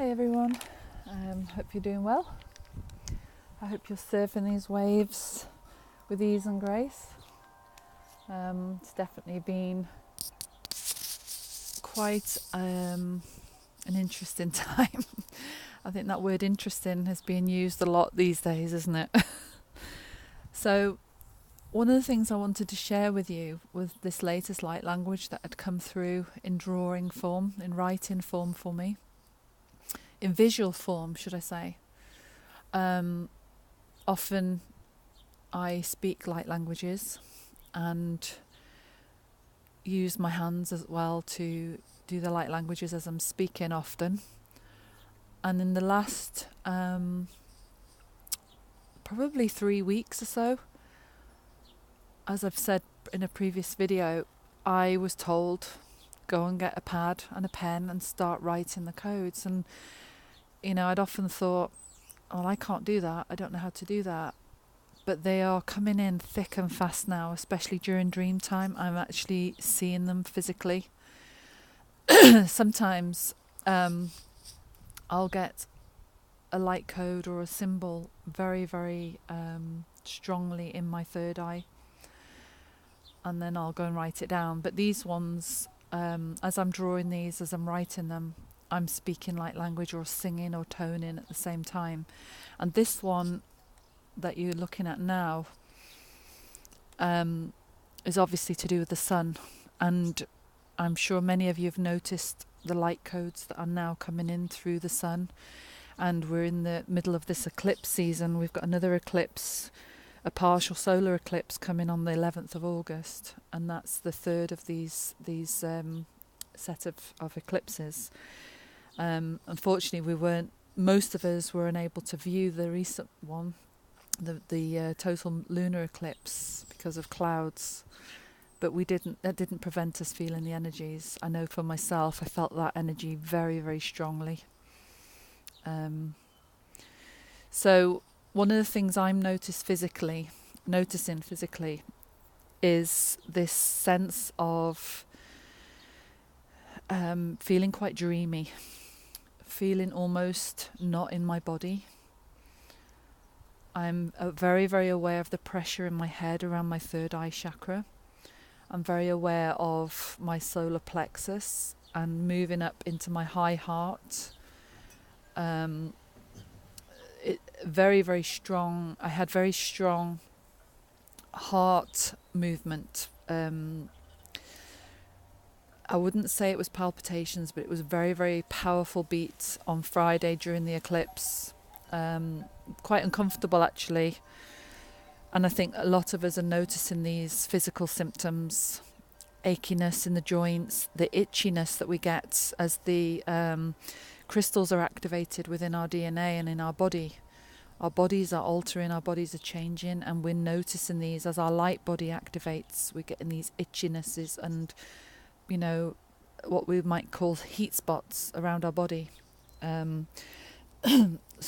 Hey everyone, hope you're doing well. I hope you're surfing these waves with ease and grace. It's definitely been quite an interesting time. I think that word interesting has been used a lot these days, isn't it? So one of the things I wanted to share with you was this latest light language that had come through in drawing form, in writing form for me. In visual form, should I say. Often I speak light languages and use my hands as well to do the light languages as I'm speaking often. And in the last probably 3 weeks or so, as I've said in a previous video, I was told, go and get a pad and a pen and start writing the codes. And I'd often thought, well, I can't do that. I don't know how to do that. But they are coming in thick and fast now, especially during dream time. I'm actually seeing them physically. Sometimes I'll get a light code or a symbol very, very strongly in my third eye. And then I'll go and write it down. But these ones, as I'm drawing these, as I'm writing them, I'm speaking light language or singing or toning at the same time. And this one that you're looking at now is obviously to do with the sun. And I'm sure many of you have noticed the light codes that are now coming in through the sun. And we're in the middle of this eclipse season. We've got another eclipse, a partial solar eclipse coming on the 11th of August. And that's the third of these set of eclipses. Unfortunately, most of us were unable to view the recent one, the total lunar eclipse, because of clouds. But that didn't prevent us feeling the energies. I know for myself, I felt that energy very, very strongly. So one of the things I'm noticing physically is this sense of feeling quite dreamy, feeling almost not in my body. I'm very, very aware of the pressure in my head around my third eye chakra. I'm very aware of my solar plexus and moving up into my high heart. Very, very strong. I had very strong heart movement. I wouldn't say it was palpitations, but it was a very, very powerful beat on Friday during the eclipse. Quite uncomfortable, actually. And I think a lot of us are noticing these physical symptoms, achiness in the joints, the itchiness that we get as the crystals are activated within our DNA and in our body. Our bodies are altering, our bodies are changing, and we're noticing these as our light body activates. We're getting these itchinesses and, what we might call heat spots around our body. So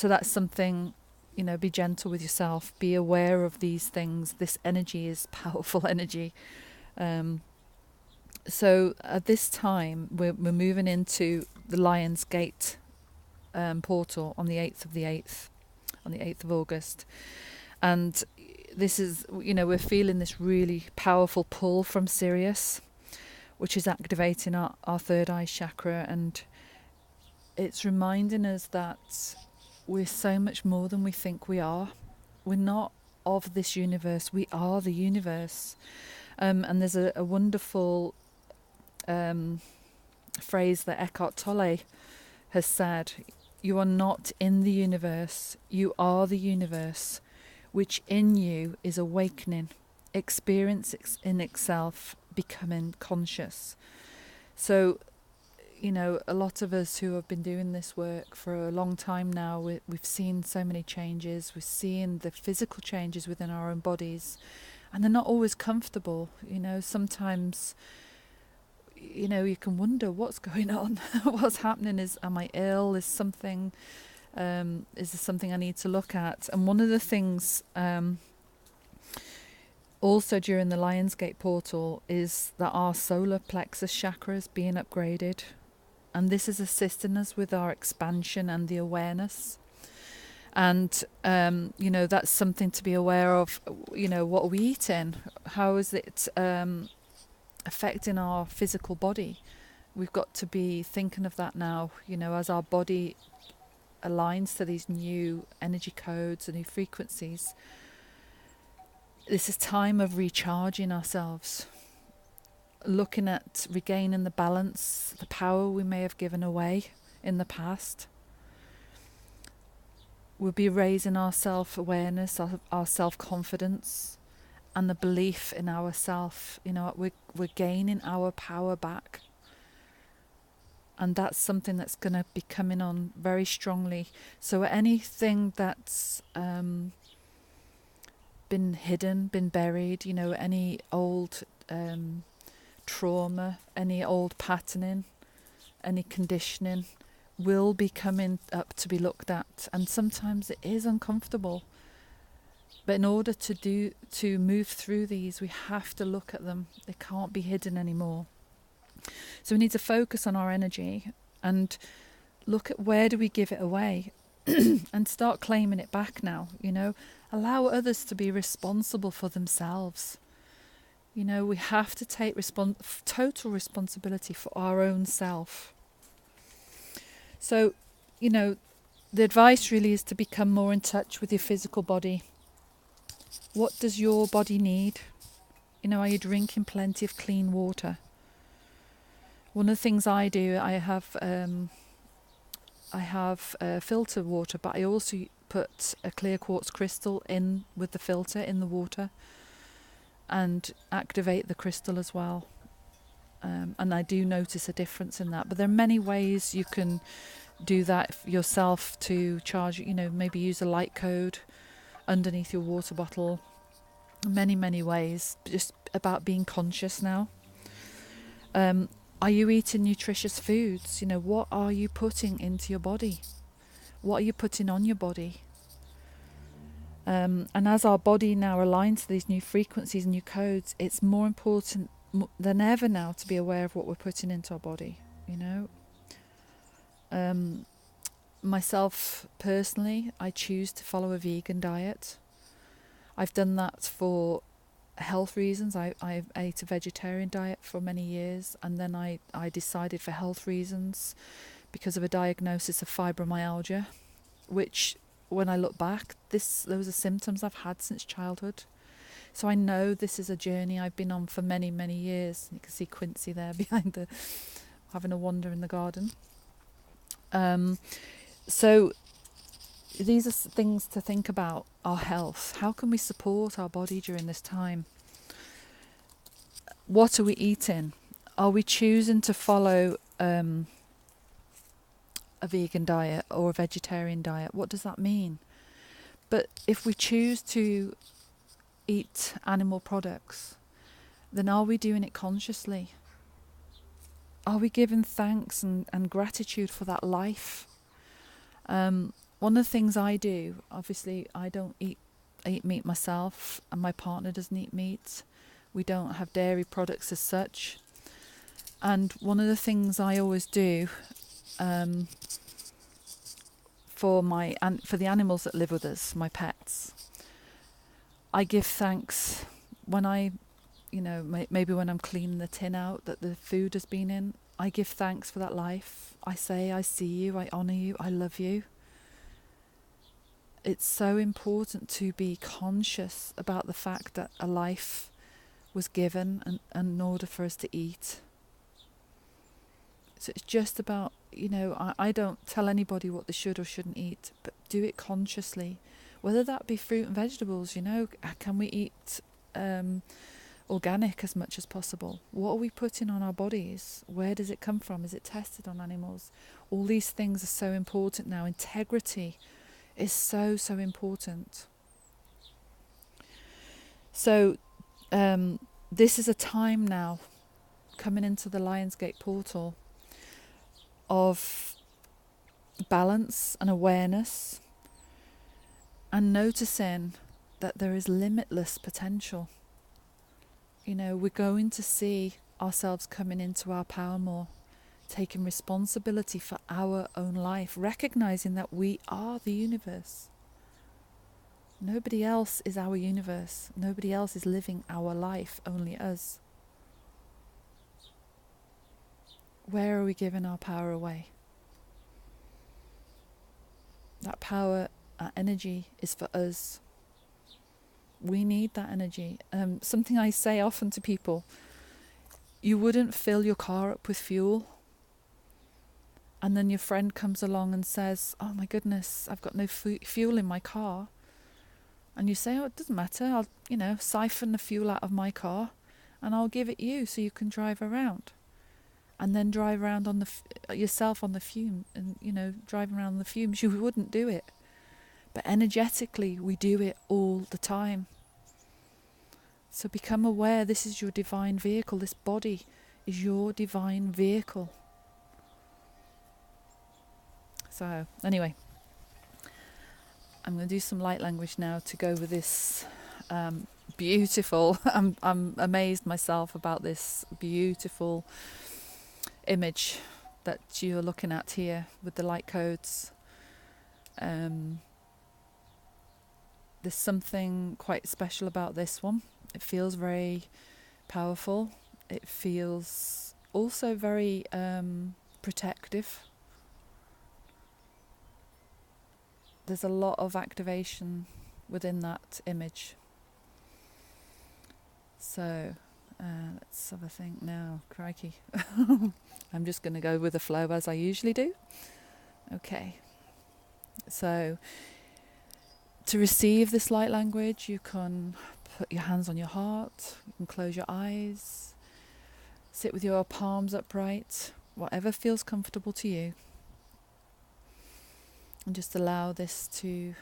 that's something, be gentle with yourself. Be aware of these things. This energy is powerful energy. So at this time, we're moving into the Lionsgate portal on the 8th of the 8th, on the 8th of August. And this is, we're feeling this really powerful pull from Sirius, which is activating our third eye chakra. And it's reminding us that we're so much more than we think we are. We're not of this universe. We are the universe. And there's a wonderful phrase that Eckhart Tolle has said: you are not in the universe, you are the universe, which in you is awakening, experience in itself, becoming conscious. So, a lot of us who have been doing this work for a long time now, we've seen so many changes. We're seeing the physical changes within our own bodies, and they're not always comfortable. Sometimes, you can wonder what's going on, what's happening. Am I ill? Is there something I need to look at? And one of the things also during the Lionsgate portal is that our solar plexus chakra is being upgraded. And this is assisting us with our expansion and the awareness. And, that's something to be aware of. What are we eating? How is it affecting our physical body? We've got to be thinking of that now, as our body aligns to these new energy codes and new frequencies. This is time of recharging ourselves, looking at regaining the balance, the power we may have given away in the past. We'll be raising our self-awareness, our self-confidence, and the belief in ourself. We're gaining our power back. And that's something that's going to be coming on very strongly. So anything that's been hidden, been buried, any old trauma, any old patterning, any conditioning, will be coming up to be looked at. And sometimes it is uncomfortable. But in order to move through these, we have to look at them. They can't be hidden anymore. So we need to focus on our energy and look at where do we give it away and start claiming it back now. Allow others to be responsible for themselves. We have to take total responsibility for our own self. So, the advice really is to become more in touch with your physical body. What does your body need? Are you drinking plenty of clean water? One of the things I do, I have filtered water, but I also put a clear quartz crystal in with the filter in the water and activate the crystal as well. And I do notice a difference in that. But there are many ways you can do that yourself to charge, maybe use a light code underneath your water bottle. Many, many ways. Just about being conscious now. Are you eating nutritious foods? What are you putting into your body? What are you putting on your body? And as our body now aligns to these new frequencies and new codes, it's more important than ever now to be aware of what we're putting into our body, Myself, personally, I choose to follow a vegan diet. I've done that for health reasons. I ate a vegetarian diet for many years, and then I decided for health reasons, because of a diagnosis of fibromyalgia, which, when I look back, those are symptoms I've had since childhood. So I know this is a journey I've been on for many, many years. You can see Quincy there behind having a wander in the garden. So these are things to think about, our health. How can we support our body during this time? What are we eating? Are we choosing to follow a vegan diet or a vegetarian diet? What does that mean? But if we choose to eat animal products, then are we doing it consciously? Are we giving thanks and gratitude for that life? One of the things I do, obviously I don't eat meat myself, and my partner doesn't eat meat. We don't have dairy products as such. And one of the things I always do for the animals that live with us, my pets, I give thanks when maybe when I'm cleaning the tin out that the food has been in. I give thanks for that life. I say, I see you, I honour you, I love you. It's so important to be conscious about the fact that a life was given and in order for us to eat. So it's just about, I don't tell anybody what they should or shouldn't eat, but do it consciously. Whether that be fruit and vegetables, can we eat organic as much as possible? What are we putting on our bodies? Where does it come from? Is it tested on animals? All these things are so important now. Integrity is so, so important. So this is a time now, coming into the Lionsgate portal, of balance and awareness, and noticing that there is limitless potential. We're going to see ourselves coming into our power more. taking responsibility for our own life, recognizing that we are the universe. Nobody else is our universe. Nobody else is living our life, only us. Where are we giving our power away? That power, that energy is for us. We need that energy. Something I say often to people, you wouldn't fill your car up with fuel and then your friend comes along and says, oh my goodness, I've got no fuel in my car. And you say, oh, it doesn't matter, I'll, siphon the fuel out of my car and I'll give it you so you can drive around. And then drive around on yourself on the fume and, driving around on the fumes. You wouldn't do it. But energetically, we do it all the time. So become aware this is your divine vehicle. This body is your divine vehicle. So, anyway, I'm going to do some light language now to go with this beautiful, I'm amazed myself about this beautiful image that you're looking at here with the light codes. There's something quite special about this one. It feels very powerful. It feels also very protective. There's a lot of activation within that image. So let's have a think now. Crikey. I'm just going to go with the flow as I usually do. Okay. So to receive this light language, you can put your hands on your heart. You can close your eyes. Sit with your palms upright. Whatever feels comfortable to you. And just allow this to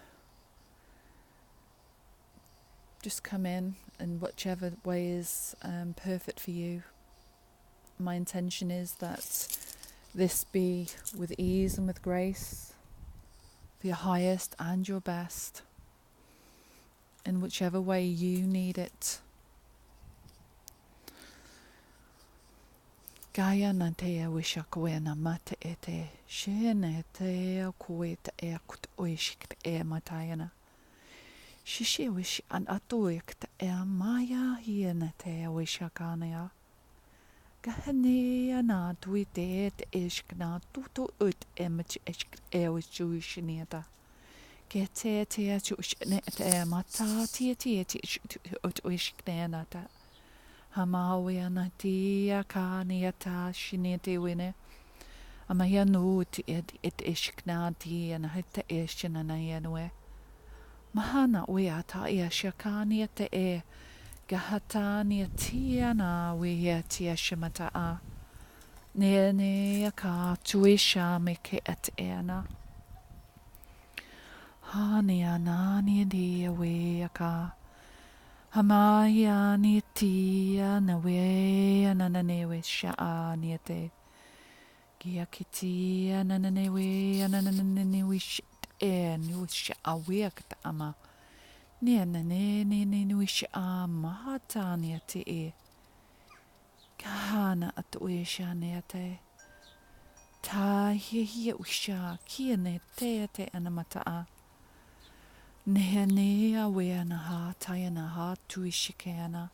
just come in whichever way is perfect for you. My intention is that this be with ease and with grace, for your highest and your best, in whichever way you need it. Gaia na te wisha koe na mate e te shene te koe te e kut oishik te e matayana. Shishi wish an atoik te e maya hiena te wisha kanea. Gahane na tui te ishk na tutu ut e mach ishk e wishuishiniata. Ke te chush ne te mata te ut oishk ne nata. Hamawea na tia kaniata shinete wine. Amaya no it ishkna tia na hita ishina na yanwe. Mahana wea ta ia shakania te e. Gahatania tia na wea tia shimata a. Ne ka tuisha me ke at ena. Hania nani dia wea ka. Hamaya ni tia na wea na newe sha'a ni te. Gia kitia na newe na newe shit e ni sha'a wea kata ama. Nia na ne sha'a mahata ni te e. Kahana at uisha ni te. Ta hi usha kia ne te anamata'a. Nea wea na ha taia na ha tuishikeana.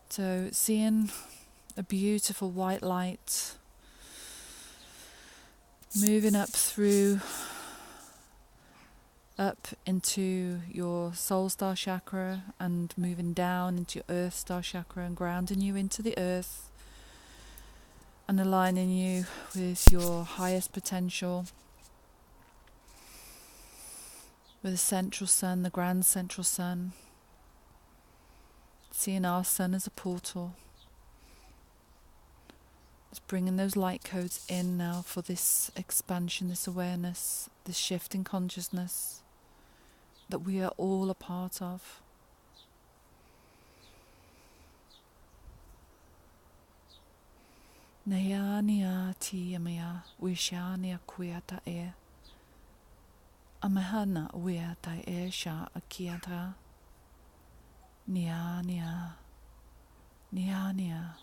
So seeing a beautiful white light moving up into your soul star chakra and moving down into your earth star chakra and grounding you into the earth and aligning you with your highest potential. With the central sun, the grand central sun. Seeing our sun as a portal. Just bringing those light codes in now for this expansion, this awareness, this shift in consciousness that we are all a part of. Nea nia tia mea, wisha nia kuiata e. Amahana wea tai e sha akiata. Nia nia. Nia nia.